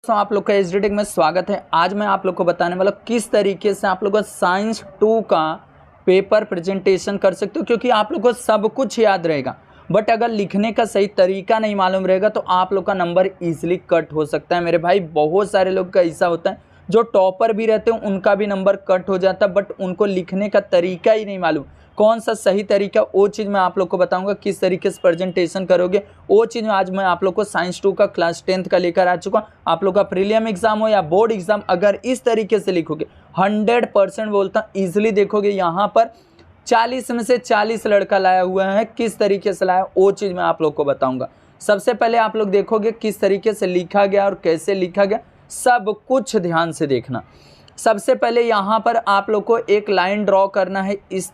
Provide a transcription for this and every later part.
दोस्तों, आप लोग का एसडीटेक में स्वागत है। आज मैं आप लोग को बताने वाला किस तरीके से आप लोग का साइंस 2 का पेपर प्रेजेंटेशन कर सकते हो, क्योंकि आप लोग को सब कुछ याद रहेगा बट अगर लिखने का सही तरीका नहीं मालूम रहेगा तो आप लोग का नंबर इजीली कट हो सकता है। मेरे भाई, बहुत सारे लोग का ऐसा होता है जो टॉपर भी रहते हैं उनका भी नंबर कट हो जाता है, बट उनको लिखने का तरीका ही नहीं मालूम। कौन सा सही तरीका, वो चीज़ मैं आप लोग को बताऊंगा। किस तरीके से प्रेजेंटेशन करोगे वो चीज़ आज मैं आप लोग को साइंस 2 का क्लास 10th का लेकर आ चुका। आप लोग का प्रीलियम एग्जाम हो या बोर्ड एग्जाम, अगर इस तरीके से लिखोगे 100% बोलता ईजिली देखोगे। यहाँ पर 40 में से 40 लड़का लाया हुआ है। किस तरीके से लाया वो चीज़ मैं आप लोग को बताऊंगा। सबसे पहले आप लोग देखोगे किस तरीके से लिखा गया और कैसे लिखा गया, सब कुछ ध्यान से देखना। सबसे पहले यहाँ पर आप लोग को एक लाइन ड्रॉ करना है। इस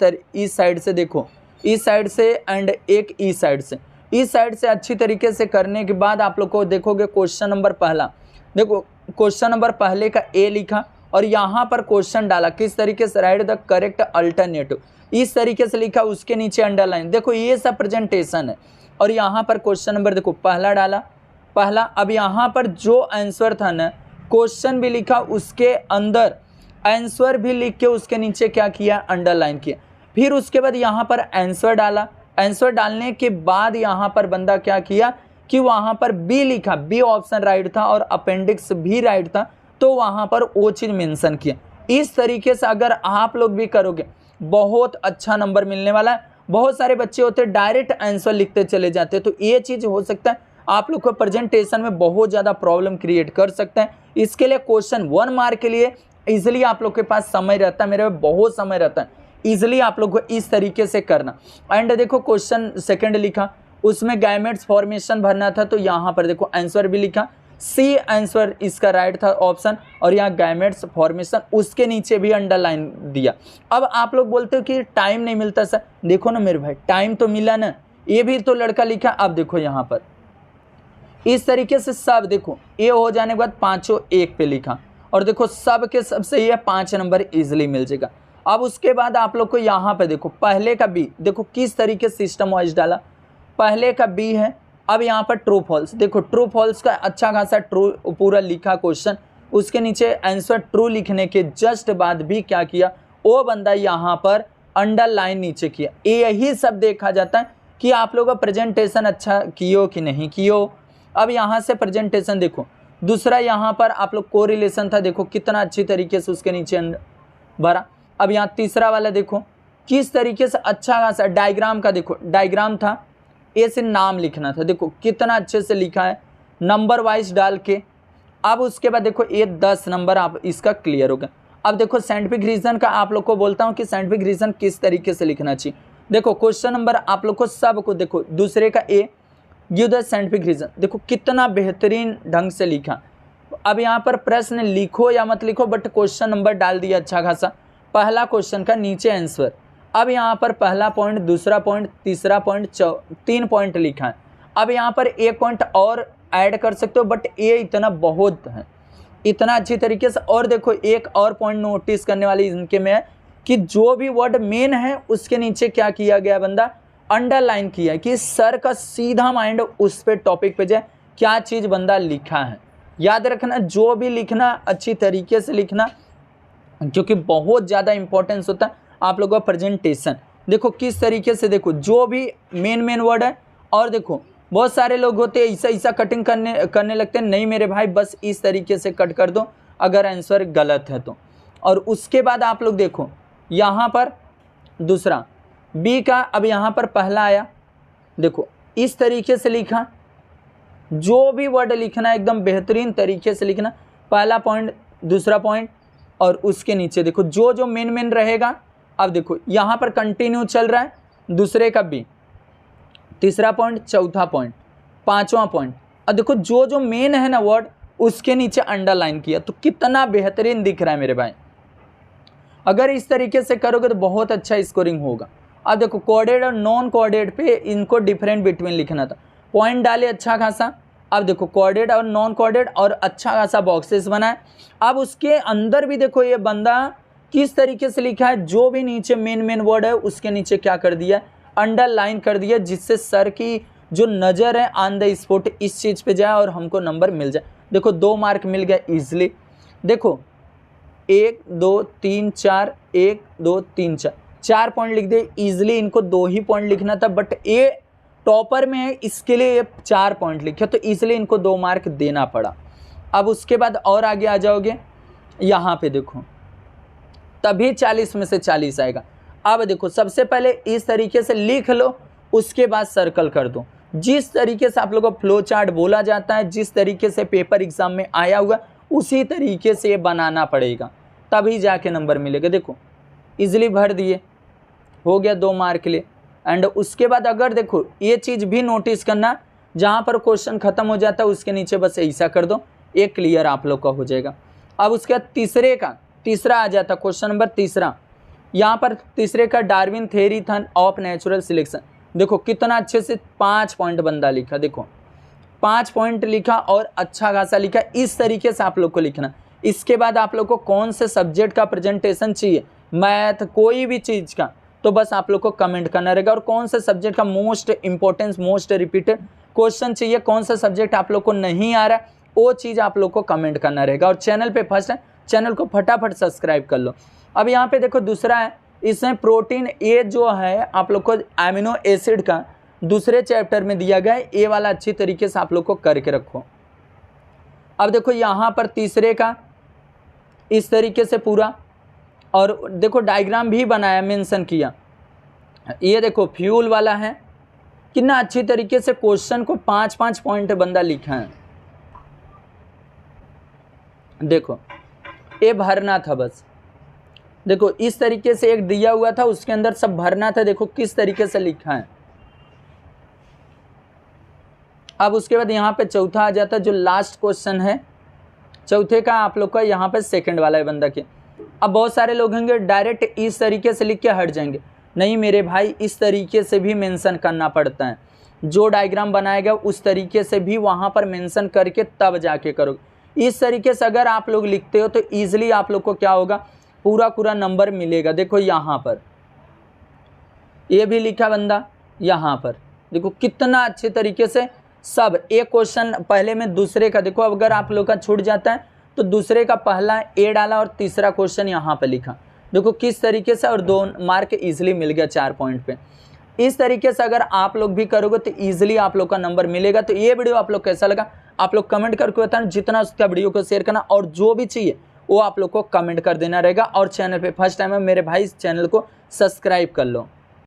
साइड से देखो, इस साइड से एंड एक इस साइड से। इस साइड से अच्छी तरीके से करने के बाद आप लोग को देखोगे क्वेश्चन नंबर पहला। देखो क्वेश्चन नंबर पहले का ए लिखा और यहाँ पर क्वेश्चन डाला किस तरीके से, राइट द करेक्ट अल्टरनेटिव, इस तरीके से लिखा। उसके नीचे अंडरलाइन। देखो ये सब प्रेजेंटेशन है। और यहाँ पर क्वेश्चन नंबर देखो पहला डाला, पहला। अब यहाँ पर जो आंसर था ना, क्वेश्चन भी लिखा, उसके अंदर आंसर भी लिख के उसके नीचे क्या किया, अंडरलाइन किया। फिर उसके बाद यहाँ पर आंसर डाला। आंसर डालने के बाद यहाँ पर बंदा क्या किया कि वहाँ पर बी लिखा, बी ऑप्शन राइट था और अपेंडिक्स भी राइट था, तो वहाँ पर वो चीज़ मेंशन किया। इस तरीके से अगर आप लोग भी करोगे बहुत अच्छा नंबर मिलने वाला है। बहुत सारे बच्चे होते हैं डायरेक्ट आंसर लिखते चले जाते हैं, तो ये चीज़ हो सकता है आप लोग को प्रेजेंटेशन में बहुत ज़्यादा प्रॉब्लम क्रिएट कर सकते हैं। इसके लिए क्वेश्चन 1 मार्क के लिए इजीली आप लोग के पास समय रहता है, मेरे बहुत समय रहता है, इजीली आप लोग को इस तरीके से करना। एंड देखो क्वेश्चन सेकंड लिखा, उसमें गैमेट्स फॉर्मेशन भरना था, तो यहाँ पर देखो आंसर भी लिखा, सी आंसर इसका राइट था ऑप्शन, और यहाँ गैमेट्स फॉर्मेशन उसके नीचे भी अंडरलाइन दिया। अब आप लोग बोलते हो कि टाइम नहीं मिलता सर, देखो ना मेरे भाई, टाइम तो मिला ना, ये भी तो लड़का लिखा। अब देखो यहाँ पर इस तरीके से सब देखो, ये हो जाने के बाद पांचों एक पे लिखा और देखो सब के सब सही है, 5 नंबर इजीली मिल जाएगा। अब उसके बाद आप लोग को यहाँ पे देखो पहले का बी, देखो किस तरीके से सिस्टम वाइज डाला। पहले का बी है। अब यहाँ पर ट्रू फॉल्स, देखो ट्रू फॉल्स का अच्छा खासा ट्रू पूरा लिखा क्वेश्चन, उसके नीचे आंसर ट्रू लिखने के जस्ट बाद भी क्या किया, वो बंदा यहाँ पर अंडरलाइन नीचे किया। यही सब देखा जाता है कि आप लोग का प्रेजेंटेशन अच्छा कियो कि नहीं कियो। अब यहाँ से प्रेजेंटेशन देखो, दूसरा यहाँ पर आप लोग कोरिलेशन था, देखो कितना अच्छी तरीके से उसके नीचे भरा। अब यहाँ तीसरा वाला देखो किस तरीके से अच्छा खासा डायग्राम का, देखो डायग्राम था, ए से नाम लिखना था, देखो कितना अच्छे से लिखा है नंबर वाइज डाल के। अब उसके बाद देखो ये 10 नंबर आप इसका क्लियर हो गया। अब देखो साइंटिफिक रीजन का आप लोग को बोलता हूँ कि साइंटिफिक रीजन किस तरीके से लिखना चाहिए। देखो क्वेश्चन नंबर आप लोग को सबको देखो, दूसरे का ए, गिव द साइंटिफिक रीजन, देखो कितना बेहतरीन ढंग से लिखा। अब यहाँ पर प्रश्न लिखो या मत लिखो, बट क्वेश्चन नंबर डाल दिया अच्छा खासा। पहला क्वेश्चन का नीचे आंसर। अब यहाँ पर पहला पॉइंट, दूसरा पॉइंट, तीसरा पॉइंट, 3 पॉइंट लिखा है। अब यहाँ पर एक पॉइंट और ऐड कर सकते हो, बट ये इतना बहुत है, इतना अच्छी तरीके से। और देखो एक और पॉइंट नोटिस करने वाली इनके में है कि जो भी वर्ड मेन है उसके नीचे क्या किया गया, बंदा अंडरलाइन किया है कि सर का सीधा माइंड उस पे टॉपिक पे जाए, क्या चीज़ बंदा लिखा है। याद रखना, जो भी लिखना अच्छी तरीके से लिखना, क्योंकि बहुत ज़्यादा इंपॉर्टेंस होता है आप लोगों का प्रेजेंटेशन। देखो किस तरीके से, देखो जो भी मेन वर्ड है। और देखो बहुत सारे लोग होते हैं ऐसा कटिंग करने लगते हैं, नहीं मेरे भाई बस इस तरीके से कट कर दो अगर आंसर गलत है तो। और उसके बाद आप लोग देखो यहाँ पर दूसरा बी का, अब यहाँ पर पहला आया, देखो इस तरीके से लिखा। जो भी वर्ड लिखना है एकदम बेहतरीन तरीके से लिखना, पहला पॉइंट, दूसरा पॉइंट, और उसके नीचे देखो जो जो मेन रहेगा। अब देखो यहाँ पर कंटिन्यू चल रहा है, दूसरे का बी, तीसरा पॉइंट, चौथा पॉइंट, 5वां पॉइंट। अब देखो जो जो मेन है ना वर्ड उसके नीचे अंडरलाइन किया, तो कितना बेहतरीन दिख रहा है मेरे भाई। अगर इस तरीके से करोगे तो बहुत अच्छा स्कोरिंग होगा। अब देखो कोडेड और नॉन कोडेड पे इनको डिफरेंट बिटवीन लिखना था, पॉइंट डाले अच्छा खासा। अब देखो कोडेड और नॉन कोडेड और अच्छा खासा बॉक्सेस बनाए। अब उसके अंदर भी देखो ये बंदा किस तरीके से लिखा है, जो भी नीचे मेन वर्ड है उसके नीचे क्या कर दिया, अंडरलाइन कर दिया, जिससे सर की जो नज़र है ऑन द स्पॉट इस चीज़ पे जाए और हमको नंबर मिल जाए। देखो 2 मार्क मिल गया ईजिली। देखो 1 2 3 4, 1 2 3 4, 4 पॉइंट लिख दे ईजिली। इनको 2 ही पॉइंट लिखना था, बट ये टॉपर में है, इसके लिए ये 4 पॉइंट लिखे, तो इसलिए इनको 2 मार्क देना पड़ा। अब उसके बाद और आगे आ जाओगे, यहाँ पे देखो तभी 40 में से 40 आएगा। अब देखो सबसे पहले इस तरीके से लिख लो, उसके बाद सर्कल कर दो। जिस तरीके से आप लोगों को फ्लो चार्ट बोला जाता है, जिस तरीके से पेपर एग्जाम में आया हुआ, उसी तरीके से ये बनाना पड़ेगा, तभी जाके नंबर मिलेगा। देखो इजीली भर दिए, हो गया 2 मार्क के लिए। एंड उसके बाद अगर देखो ये चीज़ भी नोटिस करना, जहाँ पर क्वेश्चन खत्म हो जाता है उसके नीचे बस ऐसा कर दो, ये क्लियर आप लोग का हो जाएगा। अब उसके बाद तीसरा आ जाता, क्वेश्चन नंबर तीसरा। यहाँ पर तीसरे का डार्विन थ्योरी था ऑफ नेचुरल सिलेक्शन। देखो कितना अच्छे से 5 पॉइंट बंदा लिखा, देखो 5 पॉइंट लिखा और अच्छा खासा लिखा। इस तरीके से आप लोग को लिखना। इसके बाद आप लोग को कौन से सब्जेक्ट का प्रेजेंटेशन चाहिए, मैथ कोई भी चीज़ का, तो बस आप लोग को कमेंट करना रहेगा। और कौन से सब्जेक्ट का most importance, most repeated question चाहिए, कौन सा सब्जेक्ट आप लोग को नहीं आ रहा है, वो चीज़ आप लोग को कमेंट करना रहेगा। और चैनल पे फर्स्ट है, चैनल को फटाफट सब्सक्राइब कर लो। अब यहाँ पे देखो दूसरा है, इसमें प्रोटीन ए जो है आप लोग को एमिनो एसिड का दूसरे चैप्टर में दिया गया है, ये वाला अच्छी तरीके से आप लोग को करके रखो। अब देखो यहाँ पर तीसरे का इस तरीके से पूरा, और देखो डायग्राम भी बनाया, मेंशन किया। ये देखो फ्यूल वाला है, कितना अच्छी तरीके से क्वेश्चन को 5-5 पॉइंट बंदा लिखा है। देखो ये भरना था बस, देखो इस तरीके से एक दिया हुआ था, उसके अंदर सब भरना था। देखो किस तरीके से लिखा है। अब उसके बाद यहाँ पे चौथा आ जाता है, जो लास्ट क्वेश्चन है चौथे का आप लोग का, यहाँ पे सेकंड वाला है बंदा के। अब बहुत सारे लोग होंगे डायरेक्ट इस तरीके से लिख के हट जाएंगे, नहीं मेरे भाई, इस तरीके से भी मेंशन करना पड़ता है। जो डायग्राम बनाएगा उस तरीके से भी वहाँ पर मेंशन करके तब जाके करोगे। इस तरीके से अगर आप लोग लिखते हो तो ईजिली आप लोग को क्या होगा, पूरा नंबर मिलेगा। देखो यहाँ पर ये भी लिखा बंदा, यहाँ पर देखो कितना अच्छे तरीके से सब एक क्वेश्चन पहले में दूसरे का, देखो अगर आप लोग का छूट जाता है तो दूसरे का पहला ए डाला और तीसरा क्वेश्चन यहाँ पर लिखा। देखो किस तरीके से, और 2 मार्क ईजिली मिल गया 4 पॉइंट पे। इस तरीके से अगर आप लोग भी करोगे तो ईजिली आप लोग का नंबर मिलेगा। तो ये वीडियो आप लोग कैसा लगा, आप लोग कमेंट करके बताना, जितना उसका वीडियो को शेयर करना, और जो भी चाहिए वो आप लोग को कमेंट कर देना रहेगा। और चैनल पे फर्स्ट टाइम है मेरे भाई, इस चैनल को सब्सक्राइब कर लो।